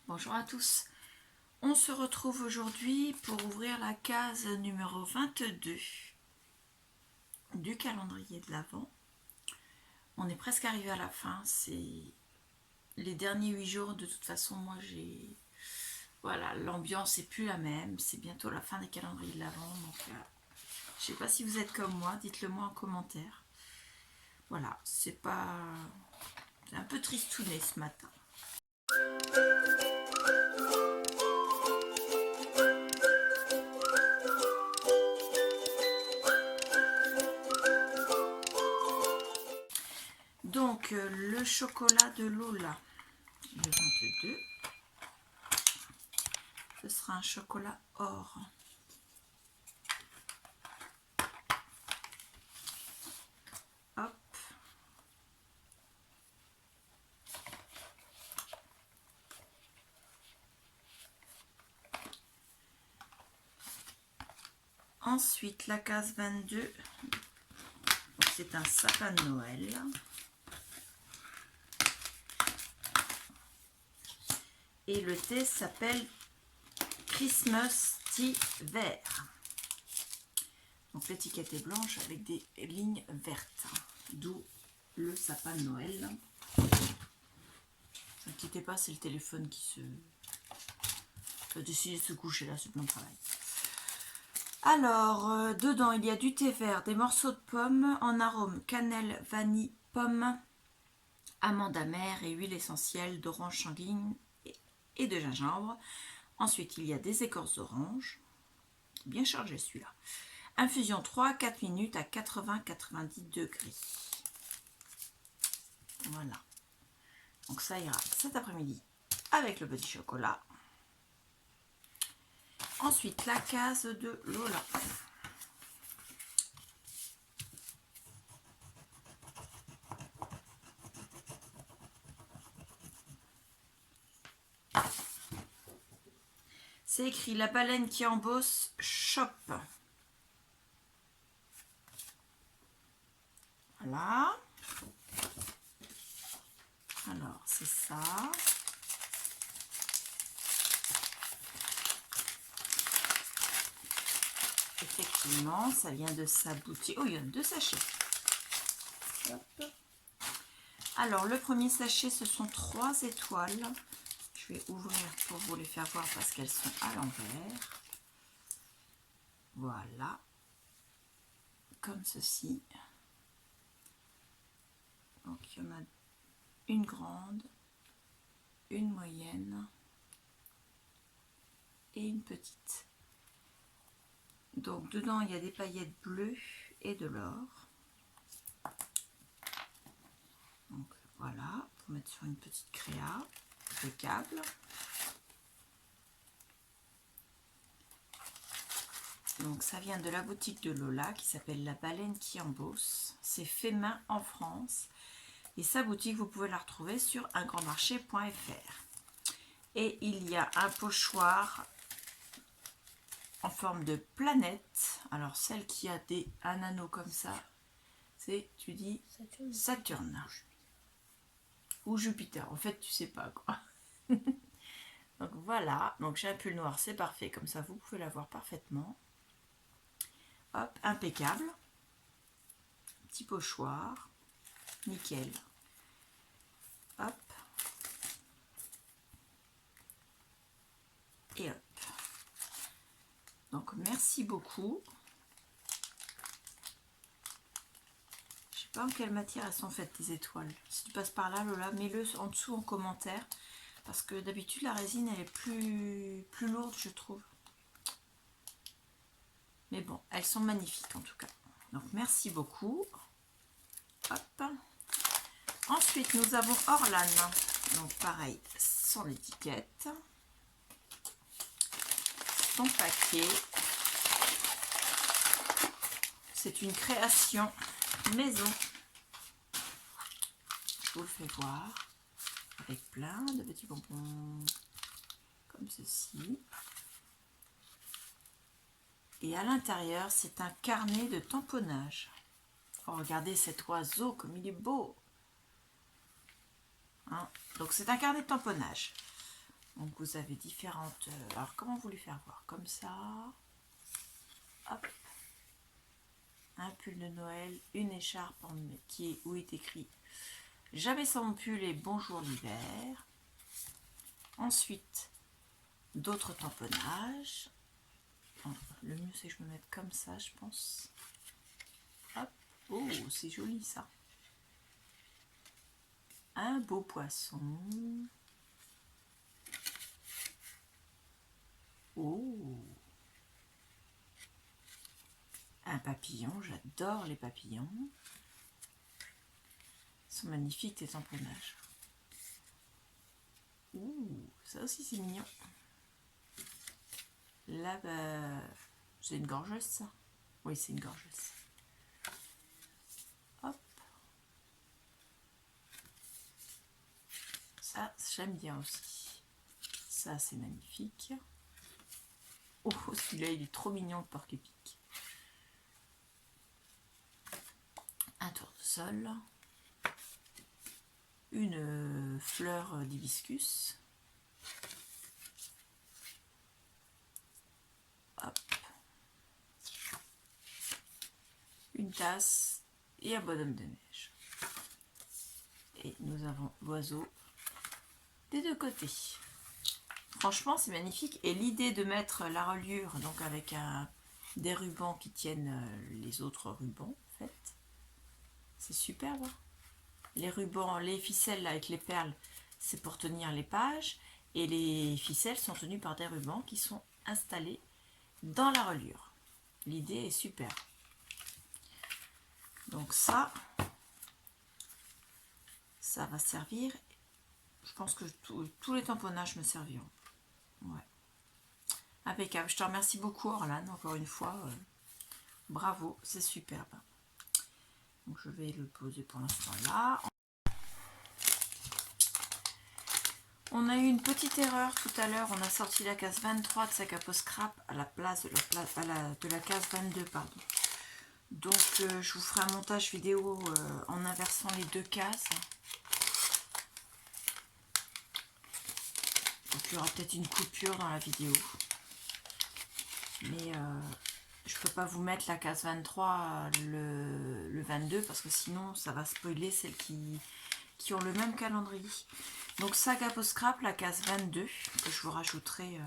Bonjour à tous, on se retrouve aujourd'hui pour ouvrir la case numéro 22 du calendrier de l'Avent. On est presque arrivé à la fin, c'est les derniers 8 jours. De toute façon, moi j'ai... Voilà, l'ambiance est plus la même, c'est bientôt la fin des calendriers de l'Avent, donc je sais pas si vous êtes comme moi, dites-le moi en commentaire. Voilà, c'est un peu tristouné ce matin. Donc, le chocolat de Lola, le 22, ce sera un chocolat or. Hop. Ensuite, la case 22, c'est un sapin de Noël. Et le thé s'appelle Christmas Tea Vert. Donc l'étiquette est blanche avec des lignes vertes, d'où le sapin de Noël. Ne vous inquiétez pas, c'est le téléphone qui a décidé de se coucher là, c'est plein de travail. Alors, dedans, il y a du thé vert, des morceaux de pommes en arôme cannelle, vanille, pomme, amande amère et huile essentielle d'orange sanguine et de gingembre. Ensuite, il y a des écorces d'orange, bien chargé celui-là. Infusion 3-4 minutes à 80-90 degrés. Voilà. Donc ça ira cet après-midi avec le petit chocolat. Ensuite, la case de Lola. C'est écrit la baleine qui embosse chope. Voilà. Alors, c'est ça. Effectivement, ça vient de sa boutique. Oh, il y a 2 sachets. Hop. Alors, le premier sachet, ce sont 3 étoiles. Je vais ouvrir pour vous les faire voir parce qu'elles sont à l'envers. Voilà. Comme ceci. Donc, il y en a une grande, une moyenne et une petite. Donc, dedans, il y a des paillettes bleues et de l'or. Donc, voilà, pour mettre sur une petite créa, impeccable. Donc, ça vient de la boutique de Lola qui s'appelle La Baleine qui embosse. C'est fait main en France. Et sa boutique, vous pouvez la retrouver sur ungrandmarché.fr. Et il y a un pochoir en forme de planète. Alors, celle qui a un anneau comme ça, c'est, tu dis, Saturne. Ou Jupiter. En fait, tu sais pas quoi. Donc, voilà. Donc, j'ai un pull noir, c'est parfait. Comme ça, vous pouvez la voir parfaitement. Hop, impeccable. Petit pochoir. Nickel. Hop. Et hop. Donc, merci beaucoup. Je sais pas en quelle matière elles sont faites, les étoiles. Si tu passes par là, Lola, mets-le en dessous en commentaire. Parce que d'habitude, la résine, elle est plus lourde, je trouve. Mais bon, elles sont magnifiques en tout cas. Donc, merci beaucoup. Hop. Ensuite, nous avons Orlan. Donc, pareil, sans l'étiquette. Son paquet. C'est une création maison. Je vous le fais voir. Avec plein de petits bonbons. Comme ceci. Et à l'intérieur, c'est un carnet de tamponnage. Oh, regardez cet oiseau, comme il est beau. Hein, donc, c'est un carnet de tamponnage. Donc vous avez différentes... alors comment vous les faire voir? Comme ça. Hop. Un pull de Noël, une écharpe où est écrit jamais sans pull et bonjour l'hiver. Ensuite, d'autres tamponnages. Le mieux c'est que je me mette comme ça, je pense. Hop. Oh, c'est joli ça. Un beau poisson. Oh. Un papillon, j'adore les papillons. Ils sont magnifiques tes tamponnages. Ouh, ça aussi c'est mignon. Là, bah, c'est une gorgeuse ça. Oui, c'est une gorgeuse. Hop. Ça, j'aime bien aussi. Ça, c'est magnifique. Oh, celui-là, il est trop mignon, le porc-épic. Un tournesol. Une fleur d'hibiscus. Hop. Une tasse et un bonhomme de neige. Et nous avons l'oiseau des deux côtés. Franchement, c'est magnifique. Et l'idée de mettre la reliure, donc avec des rubans qui tiennent les autres rubans, en fait, c'est superbe. Les rubans, les ficelles là, avec les perles, c'est pour tenir les pages. Et les ficelles sont tenues par des rubans qui sont installés dans la reliure. L'idée est super. Donc ça va servir. Je pense que tous les tamponnages me serviront. Ouais. Impeccable. Je te remercie beaucoup, Orlan, encore une fois. Bravo, c'est superbe. Donc je vais le poser pour l'instant là. On a eu une petite erreur tout à l'heure. On a sorti la case 23 de sac à peau scrap à la place de la case 22, pardon. Donc je vous ferai un montage vidéo en inversant les deux cases. Donc il y aura peut-être une coupure dans la vidéo. Mais je ne peux pas vous mettre la case 23 le 22 parce que sinon ça va spoiler celles qui ont le même calendrier. Donc sac à peau scrap, la case 22 que je vous rajouterai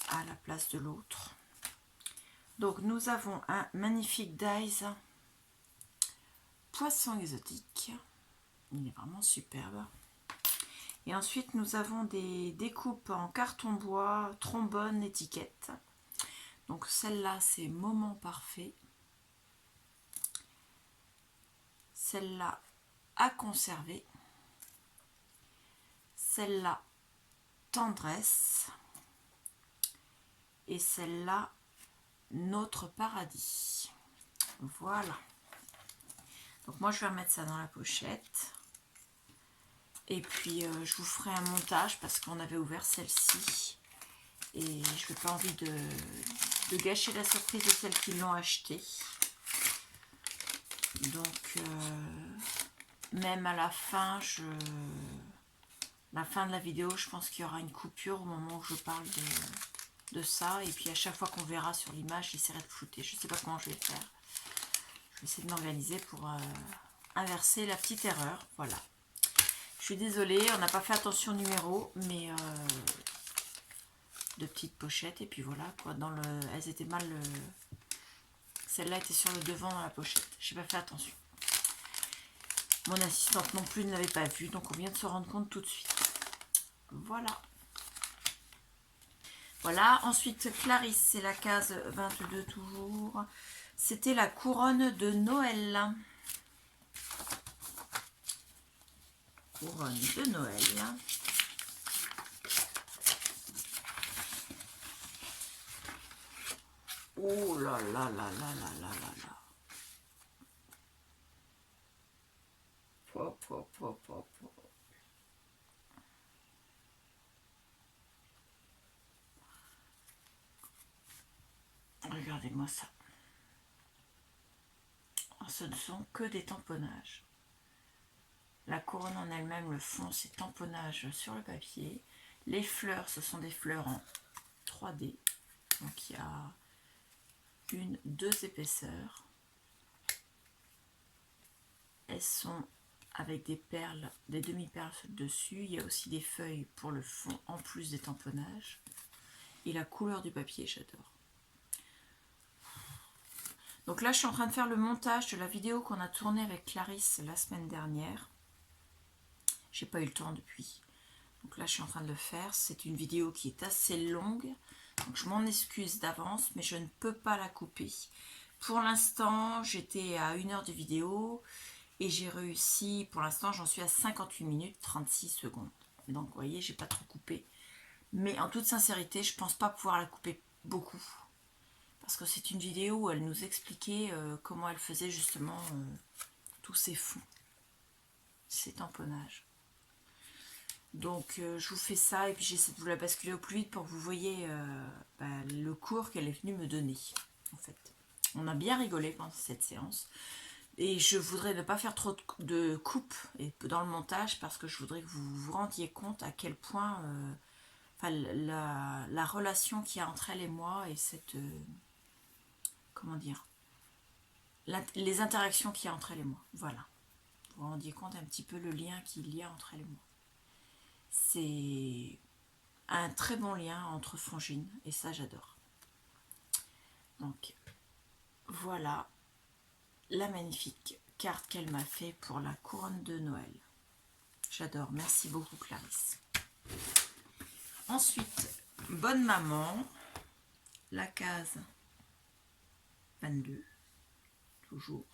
à la place de l'autre. Donc nous avons un magnifique dies poisson exotique. Il est vraiment superbe. Et ensuite nous avons des découpes en carton bois, trombone, étiquette. Donc celle-là c'est moment parfait. Celle-là à conserver. Celle-là tendresse. Et celle-là notre paradis. Voilà. Donc moi je vais remettre ça dans la pochette. Et puis je vous ferai un montage parce qu'on avait ouvert celle-ci. Et je n'ai pas envie de gâcher la surprise de celles qui l'ont acheté. Donc même à la fin, la fin de la vidéo, je pense qu'il y aura une coupure au moment où je parle de ça. Et puis à chaque fois qu'on verra sur l'image, j'essaierai de flouter. Je ne sais pas comment je vais faire. Je vais essayer de m'organiser pour inverser la petite erreur. Voilà. Je suis désolée, on n'a pas fait attention au numéro, mais de petites pochettes. Et puis voilà, quoi. Elles étaient mal... Celle-là était sur le devant dans la pochette. Je n'ai pas fait attention. Mon assistante non plus ne l'avait pas vu, donc on vient de se rendre compte tout de suite. Voilà. Voilà, ensuite Clarisse, c'est la case 22 toujours. C'était la couronne de Noël. Couronne de Noël. Oh là là là là là là là là. Hop, hop, hop, hop, hop. Regardez-moi ça. Ce ne sont que des tamponnages. La couronne en elle-même, le fond, c'est tamponnage sur le papier. Les fleurs, ce sont des fleurs en 3D. Donc il y a deux épaisseurs. Elles sont avec des perles, des demi-perles dessus. Il y a aussi des feuilles pour le fond, en plus des tamponnages. Et la couleur du papier, j'adore. Donc là, je suis en train de faire le montage de la vidéo qu'on a tournée avec Clarisse la semaine dernière. J'ai pas eu le temps depuis. Donc là, je suis en train de le faire. C'est une vidéo qui est assez longue. Donc je m'en excuse d'avance, mais je ne peux pas la couper. Pour l'instant, j'étais à 1 heure de vidéo et j'ai réussi, pour l'instant, j'en suis à 58 minutes 36 secondes. Donc vous voyez, j'ai pas trop coupé. Mais en toute sincérité, je pense pas pouvoir la couper beaucoup. Parce que c'est une vidéo où elle nous expliquait comment elle faisait justement tous ces fonds, ces tamponnages. Donc je vous fais ça et puis j'essaie de vous la basculer au plus vite pour que vous voyez le cours qu'elle est venue me donner. En fait, on a bien rigolé pendant cette séance et je voudrais ne pas faire trop de coupes dans le montage parce que je voudrais que vous vous rendiez compte à quel point la relation qu'il y a entre elle et moi et cette comment dire, les interactions qu'il y a entre elle et moi. Voilà, vous vous rendiez compte un petit peu le lien qu'il y a entre elle et moi. C'est un très bon lien entre Frangine et ça j'adore. Donc voilà la magnifique carte qu'elle m'a fait pour la couronne de Noël. J'adore, merci beaucoup Clarisse. Ensuite, bonne maman, la case 22, toujours,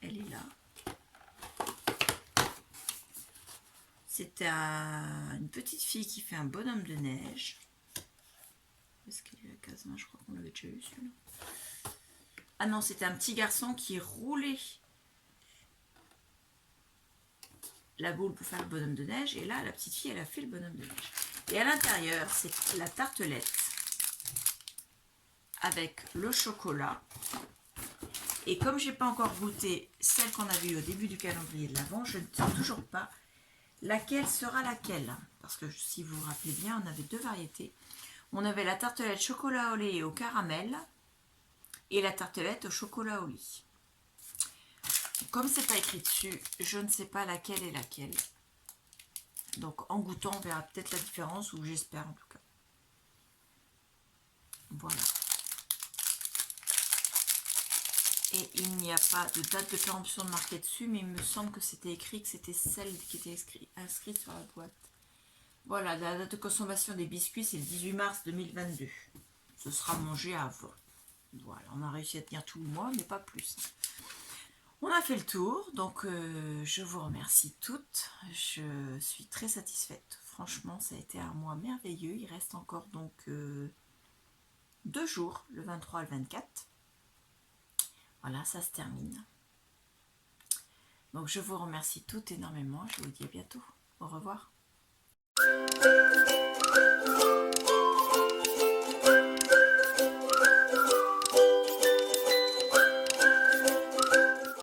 elle est là. C'est une petite fille qui fait un bonhomme de neige. Est-ce qu'il est la case 20? Je crois qu'on l'avait déjà eu celui-là. Ah non, c'était un petit garçon qui roulait la boule pour faire le bonhomme de neige. Et là, la petite fille, elle a fait le bonhomme de neige. Et à l'intérieur, c'est la tartelette avec le chocolat. Et comme j'ai pas encore goûté celle qu'on avait eu au début du calendrier de l'Avent, je ne sais toujours pas laquelle sera laquelle. Parce que si vous vous rappelez bien, on avait deux variétés. On avait la tartelette chocolat au lait et au caramel et la tartelette au chocolat au lit. Comme c'est pas écrit dessus, je ne sais pas laquelle est laquelle. Donc en goûtant, on verra peut-être la différence, ou j'espère en tout cas. Voilà. Et il n'y a pas de date de péremption de marquée dessus, mais il me semble que c'était écrit que c'était celle qui était inscrite sur la boîte. Voilà, la date de consommation des biscuits, c'est le 18 mars 2022. Ce sera mangé avant. Voilà, on a réussi à tenir tout le mois, mais pas plus. On a fait le tour, donc je vous remercie toutes. Je suis très satisfaite. Franchement, ça a été un mois merveilleux. Il reste encore donc 2 jours, le 23 et le 24. Voilà, ça se termine. Donc je vous remercie toutes énormément. Je vous dis à bientôt. Au revoir.